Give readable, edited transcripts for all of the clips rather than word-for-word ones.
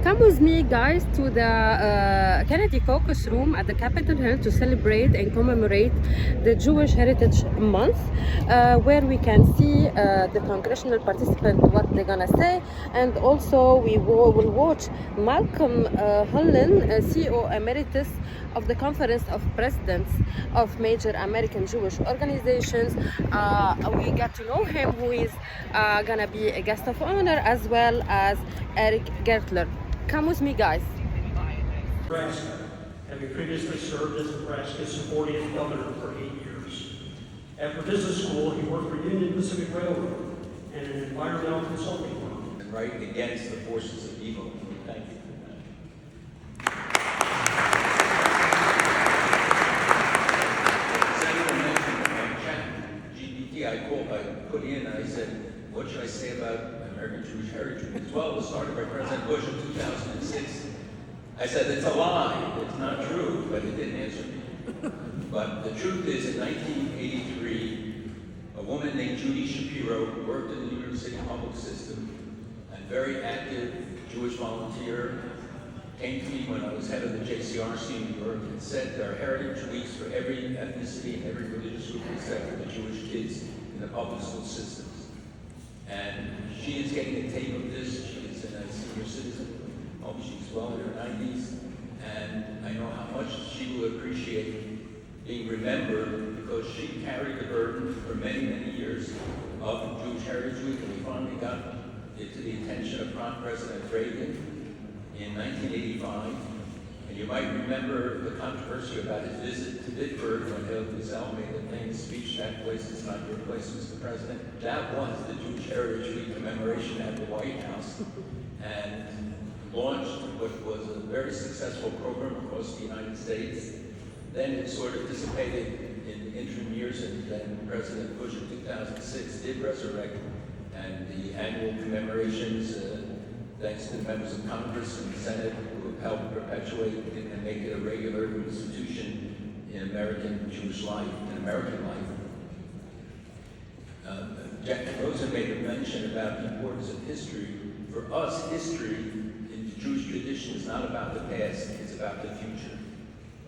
Come with me, guys, to the Kennedy Caucus Room at the Capitol Hill to celebrate and commemorate the Jewish Heritage Month, where we can see the congressional participants, what they're gonna say, and also we will watch Malcolm Hulin, CEO Emeritus of the Conference of Presidents of major American Jewish organizations. We get to know him, who is gonna be a guest of honor, as well as Eric Gertler. Come with me, guys. Nebraska, having previously served as Nebraska's 40th governor for 8 years. After business school, he worked for Union Pacific Railroad and an environmental consulting firm. And right against the forces of evil. Thank you. Senator mentioned LGBT. I put in and I said, what should I say about American Jewish heritage? Well, it was started by President Bush in 2006. I said, it's a lie, it's not true, but it didn't answer me. But the truth is, in 1983, a woman named Judy Shapiro, who worked in the New York City public system, and very active Jewish volunteer, came to me when I was head of the JCRC in New York and said there are heritage weeks for every ethnicity and every religious group except for the Jewish kids in the public school systems. And she is getting a tape of this. She is a senior citizen. Hope she's well in her 90s. And I know how much she will appreciate being remembered because she carried the burden for many, many years of Jewish Heritage Week. And we finally got it to the attention of President Reagan in 1985. And you might remember the controversy about his visit to Bitburg when Elie Wiesel made the famous speech, "That place is not your place, Mr. President." That was the Jewish Heritage Week commemoration at the White House, and launched what was a very successful program across the United States. Then it sort of dissipated in interim years, and then President Bush in 2006 did resurrect, and the annual commemorations, thanks to the members of Congress and the Senate who have helped perpetuate it and make it a regular institution in American Jewish life, in American life. Jack Rosen made a mention about the importance of history. For us, history in the Jewish tradition is not about the past, it's about the future.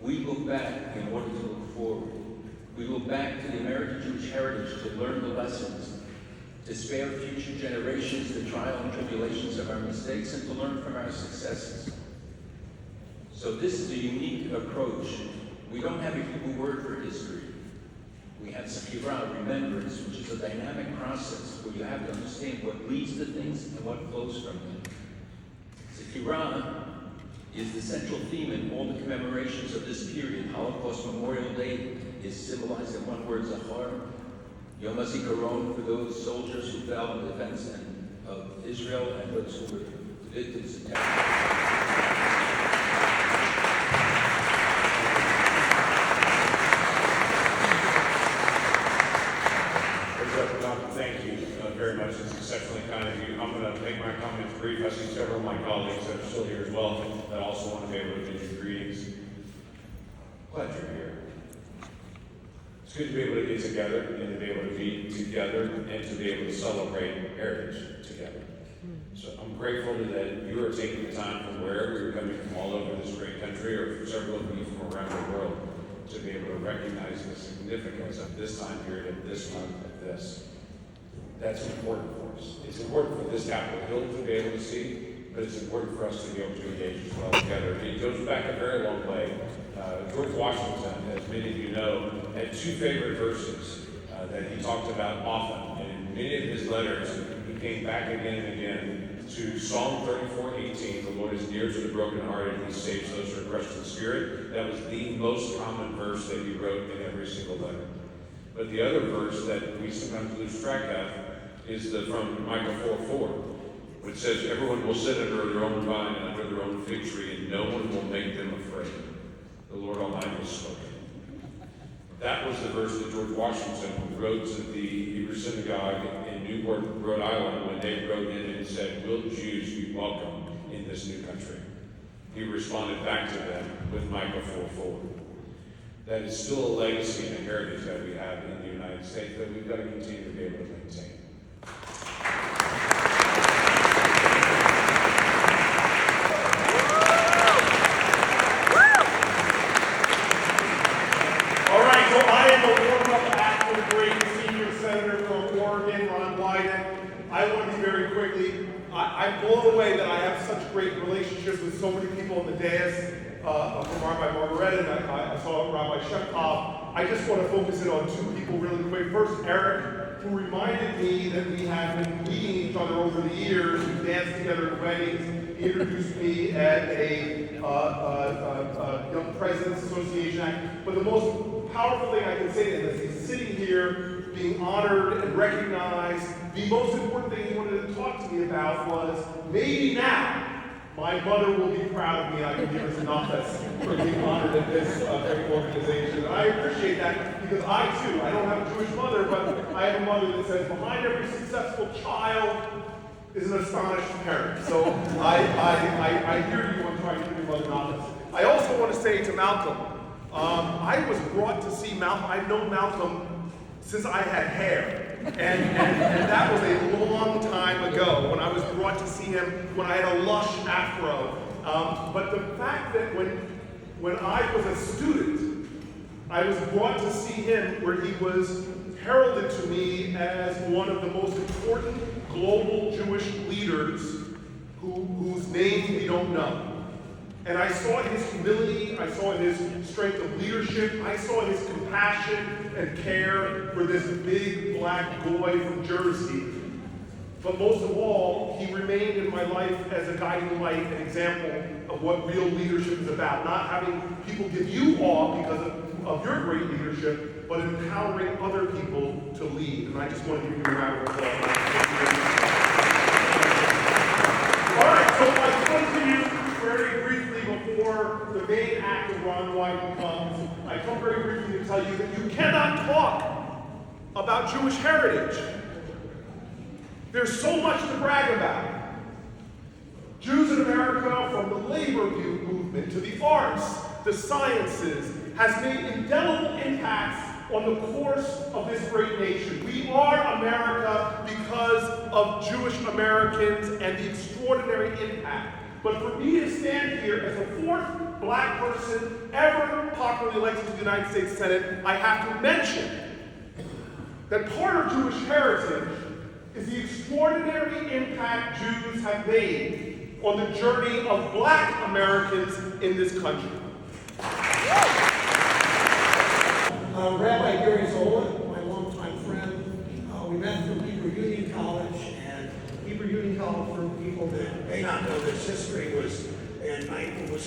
We look back in order to look forward. We look back to the American Jewish heritage to learn the lessons, to spare future generations the trial and tribulations of our mistakes, and to learn from our successes. So this is a unique approach. We don't have a Hebrew word for history. We have Sekirah, remembrance, which is a dynamic process where you have to understand what leads to things and what flows from them. Sekirah is the central theme in all the commemorations of this period. Holocaust Memorial Day is symbolized in one word, Zachar. Yom HaZikaron for those soldiers who fell in defense of Israel and those who were victims of terror. Thank you very much. It's exceptionally kind of you. I'm going to make my comments brief. I see several of my colleagues that are still here as well that also want to be able to give you greetings. Glad you're here. It's good to be able to get together and to be able to be together and to be able to celebrate heritage together. So I'm grateful that you are taking the time from wherever you're coming from, all over this great country, or for several of you from around the world, to be able to recognize the significance of this time period, of this month, of this. That's important for us. It's important for this Capitol Hill to be able to see, but it's important for us to be able to engage as well together. And it goes back a very long way. George Washington, as many of you know, had two favorite verses that he talked about often. And in many of his letters, he came back again and again to Psalm 34:18, "The Lord is near to the brokenhearted, and he saves those who are crushed in spirit." That was the most common verse that he wrote in every single letter. But the other verse that we sometimes lose track of is from Micah 4:4, which says, "Everyone will sit under their own vine and under their own fig tree, and no one will make them afraid. The Lord Almighty has spoken." That was the verse that George Washington wrote to the Hebrew synagogue in Newport, Rhode Island, when they wrote in and said, "Will Jews be welcome in this new country?" He responded back to them with Micah 4:4. That is still a legacy and a heritage that we have in the United States that we've got to continue to be able to maintain. I'm blown away that I have such great relationships with so many people on the dais, from Rabbi Margaret, and I saw Rabbi Shekov. I just want to focus in on two people really quick. First, Eric, who reminded me that we have been meeting each other over the years. We danced together at weddings. He introduced me at a Young Presidents Association Act. But the most powerful thing I can say to him is he's sitting here being honored and recognized. The most important thing he wanted to talk to me about was maybe now my mother will be proud of me. I can give her some office for being honored at this great organization. And I appreciate that because I too, I don't have a Jewish mother, but I have a mother that says behind every successful child is an astonished parent. So I hear you on trying to give your mother an office. I also want to say to Malcolm, I was brought to see Malcolm. I've known Malcolm since I had hair. And that was a long time ago when I was brought to see him when I had a lush afro. But the fact that when I was a student, I was brought to see him where he was heralded to me as one of the most important global Jewish leaders whose name we don't know. And I saw in his humility, I saw in his strength of leadership, I saw in his compassion and care for this big black boy from Jersey. But most of all, he remained in my life as a guiding light, an example of what real leadership is about. Not having people give you awe because of your great leadership, but empowering other people to lead. And I just want to give you a round of applause. All right, so I come to you very briefly before the main act of Ron Wyden comes. I come very briefly to tell you that you cannot talk about Jewish heritage. There's so much to brag about. Jews in America, from the labor movement to the arts, the sciences, has made indelible impacts on the course of this great nation. We are America because of Jewish Americans and the extraordinary impact. But for me to stand here as the fourth black person ever popularly elected to the United States Senate, I have to mention that part of Jewish heritage is the extraordinary impact Jews have made on the journey of black Americans in this country. Rabbi Gary Zola, my longtime friend, we met through Hebrew Union College, and Hebrew Union College, for people that may not know this history, was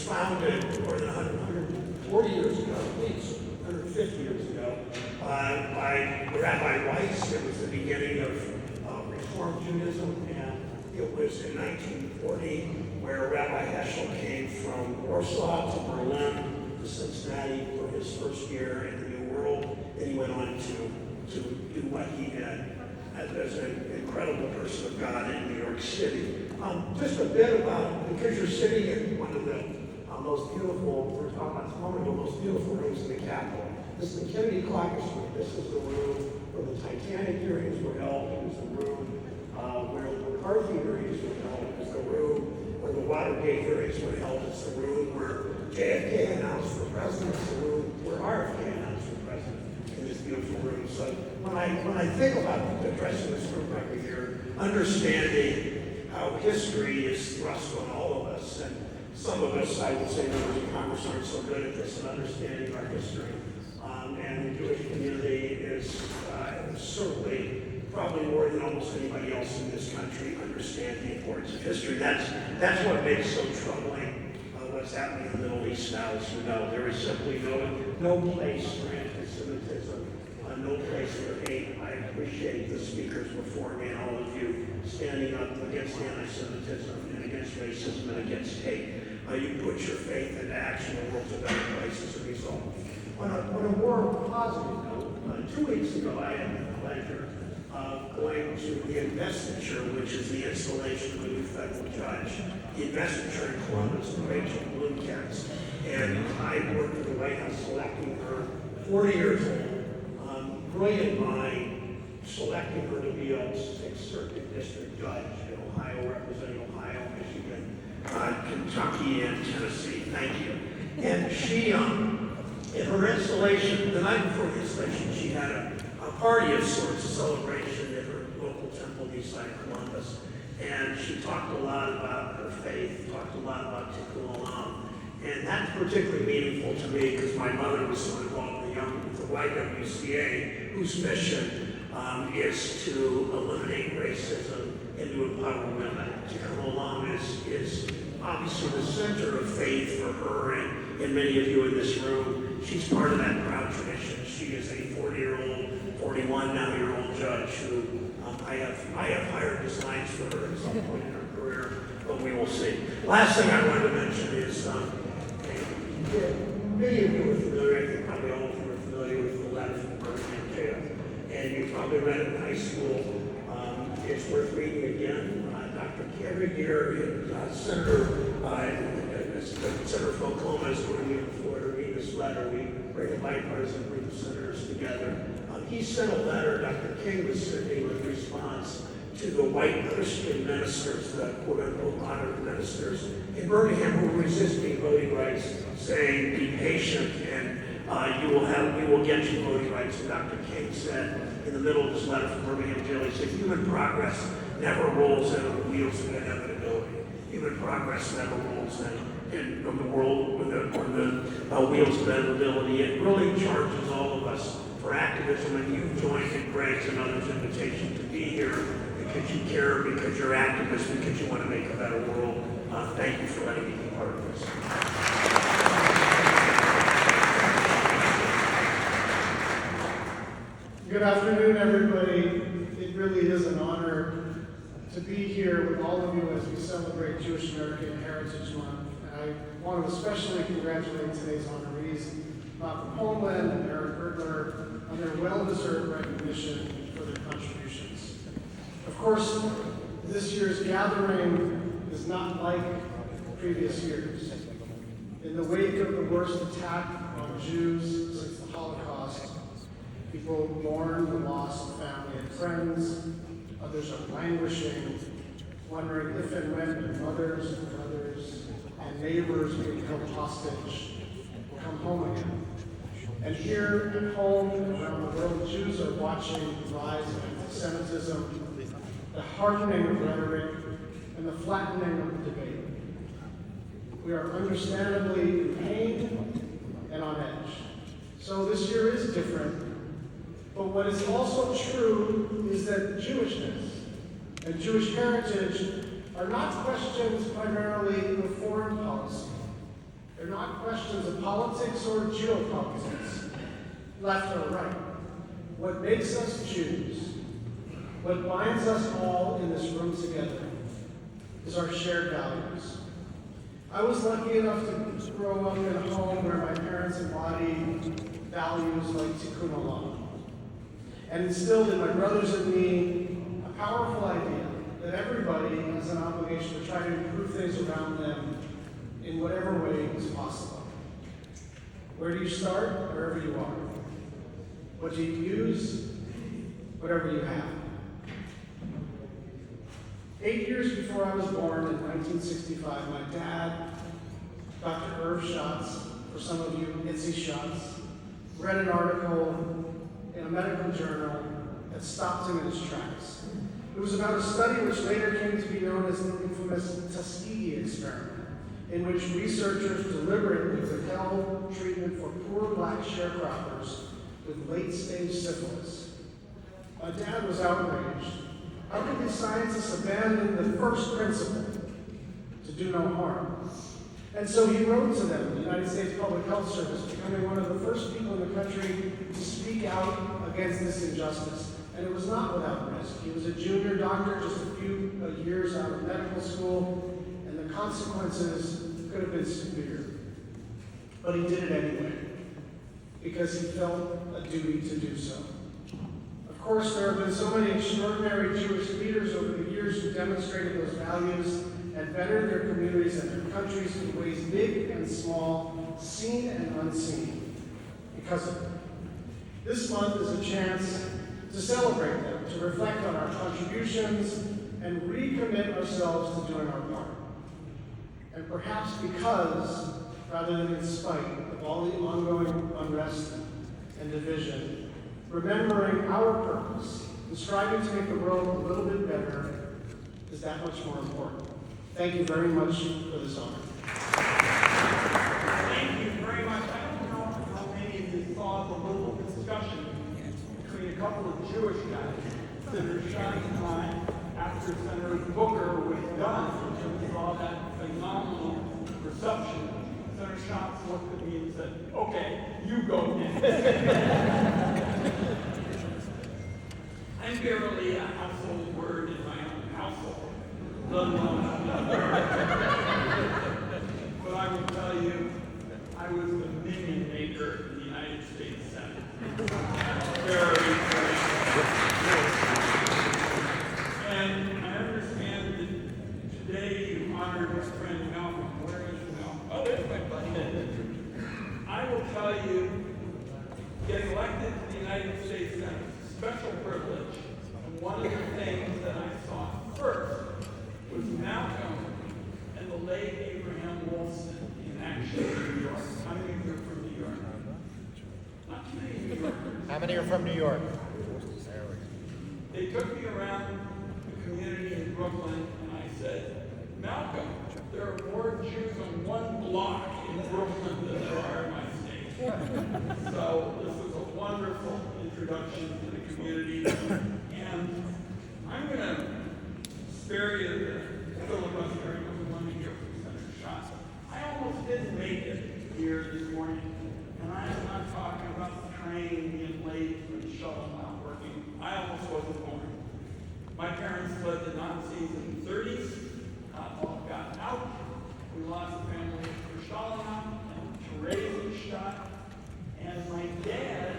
founded more than 140 years ago, at least 150 years ago, by Rabbi Weiss. It was the beginning of Reform Judaism, and it was in 1940 where Rabbi Heschel came from Warsaw to Berlin to Cincinnati for his first year in the New World, and he went on to do what he did as an incredible person of God in New York City. Just a bit about, because you're sitting in one of the most beautiful, we're talking about one of the most beautiful rooms in the Capitol. This is the Kennedy Caucus Room. This is the room where the Titanic hearings were held. It was the room where the McCarthy hearings were held. It was the room where the Watergate hearings were held. It's the room where JFK announced for president. It's the room where RFK announced for president in this beautiful room. So when I think about addressing this room every year, understanding how history is thrust on all of us, and some of us, I would say, members of Congress aren't so good at this and understanding our history. And the Jewish community is certainly, probably more than almost anybody else in this country, understand the importance of history. That's what makes so troubling what's happening in the Middle East now. As you know, there is simply no place for anti-Semitism, no place for hate. I appreciate the speakers before me and all of you standing up against anti-Semitism and against racism and against hate. You put your faith into action, the world's a better place as a result. On a more positive note, 2 weeks ago I had the pleasure of going to the investiture, which is the installation of a new federal judge. The investiture in Columbus, Rachel Blumkatz, and I worked at the White House selecting her, 40 years old, brilliant mind, selecting her to be a 6th Circuit District Judge in Ohio, representing Ohio, Michigan, Kentucky, and Tennessee. Thank you. And she, in her installation, the night before the installation, she had a party of sorts, a celebration at her local temple east side of Columbus. And she talked a lot about her faith, talked a lot about Tikkun Olam. And that's particularly meaningful to me because my mother was so involved in the YWCA, whose mission is to eliminate racism and to empower women. Tikkun Olam is obviously the center of faith for her and many of you in this room. She's part of that proud tradition. She is a 40-year-old, 41 now-year-old judge who I have hired designs for her at some point in her career, but we will see. Last thing I wanted to mention is many of you are familiar, I think probably all of you are familiar with the letter from Birmingham jail, and you probably read it in high school. It's worth reading again. Every year, Senator from Oklahoma is going to Florida to read this letter. We bring a bipartisan group of senators together. He sent a letter, Dr. King was sending in response to the white Christian ministers, the quote-unquote modern ministers in Birmingham who were resisting voting rights, saying, be patient and we will get you voting rights. And Dr. King said in the middle of this letter from Birmingham jail, he said, human progress never rolls in on the wheels of inevitability. Human progress never rolls in the world on the wheels of inevitability. It really charges all of us for activism, and you've joined in Greg's and others' invitation to be here because you care, because you're activists, because you want to make a better world. Thank you for letting me be part of this. Good afternoon, everybody. It really is an honor to be here with all of you as we celebrate Jewish American Heritage Month. And I want to especially congratulate today's honorees, Malcolm Homeland and Eric Bergler, on their well-deserved recognition for their contributions. Of course, this year's gathering is not like previous years. In the wake of the worst attack on Jews since the Holocaust, people mourn the loss of family and friends. Others are languishing, wondering if and when their mothers and brothers and neighbors being held hostage will come home again. And here at home and around the world, Jews are watching the rise of anti-Semitism, the hardening of rhetoric, and the flattening of the debate. We are understandably in pain and on edge. So this year is different. But what is also true is that Jewishness and Jewish heritage are not questions primarily of foreign policy. They're not questions of politics or geopolitics, left or right. What makes us Jews, what binds us all in this room together, is our shared values. I was lucky enough to grow up in a home where my parents embodied values like Tikkun Olam, and instilled in my brothers and me a powerful idea that everybody has an obligation to try to improve things around them in whatever way is possible. Where do you start? Wherever you are. What do you use? Whatever you have. 8 years before I was born in 1965, my dad, Dr. Irv Schatz, for some of you, Itzy Schatz, read an article in a medical journal that stopped him in his tracks. It was about a study which later came to be known as the infamous Tuskegee experiment, in which researchers deliberately withheld treatment for poor black sharecroppers with late-stage syphilis. My dad was outraged. How could these scientists abandon the first principle to do no harm? And so he wrote to them, the United States Public Health Service, becoming one of the first people in the country to speak out against this injustice. And it was not without risk. He was a junior doctor, just a few years out of medical school, and the consequences could have been severe. But he did it anyway, because he felt a duty to do so. Of course, there have been so many extraordinary Jewish leaders over the years who demonstrated those values and bettered their communities and their countries in ways big and small, seen and unseen, because of it. This month is a chance to celebrate them, to reflect on our contributions, and recommit ourselves to doing our part. And perhaps because, rather than in spite of all the ongoing unrest and division, remembering our purpose and striving to make the world a little bit better is that much more important. Thank you very much for this honor. Thank you very much. I don't know how many of you saw the little discussion between a couple of Jewish guys that are shining time after Senator Booker was done. And we saw that phenomenal reception. Senator Schatz looked at me and said, "Okay, you go next." I'm barely a household word in my own household, let alone another. But I will tell you, I was the minion maker in the United States Senate. Very. And I understand that today you honored my friend Malcolm. Where is Malcolm? Oh, there's my buddy. I will tell you, getting elected to the United States Senate is a special privilege. And one of the things that I saw first was Malcolm and the late Abraham Wolfson in action in New York. How many of you are from New York? Not too many New Yorkers. How many are from New York? They took me around the community in Brooklyn and I said, "Malcolm, there are more Jews on one block in Brooklyn than there are in my state." So this was a wonderful introduction to the community. And I'm going to spare you the filibustering of the one to hear from Senator Schatz. I almost didn't make it here this morning. And I am not talking about the train being late or the shuttle not working. I almost wasn't born. My parents fled the Nazis in the 30s. All got out. We lost the family for Stalingrad and Theresienstadt. And my dad,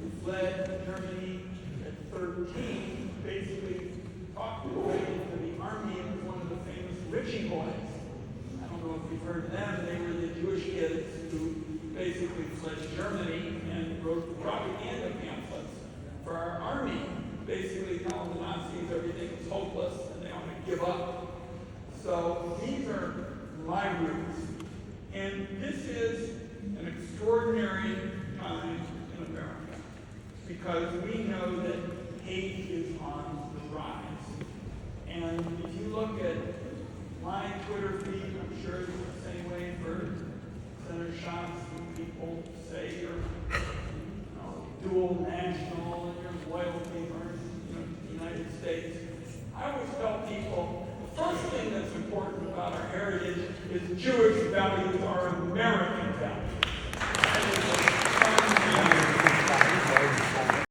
who fled Germany at 13, basically talked his way into the army and was one of the famous Ritchie boys. I don't know if you've heard of them. They were the Jewish kids who basically fled Germany and wrote propaganda pamphlets for our army, basically telling the Nazis everything was hopeless and they ought to give up. So these are my roots. And this is an extraordinary time in America because we know that hate is on the rise. And if you look at my Twitter feed, I'm sure it's the same way for Senator Schatz, and people say you're dual national and your loyalty are to the United States. I always tell people the first thing that's important about our heritage is Jewish values are American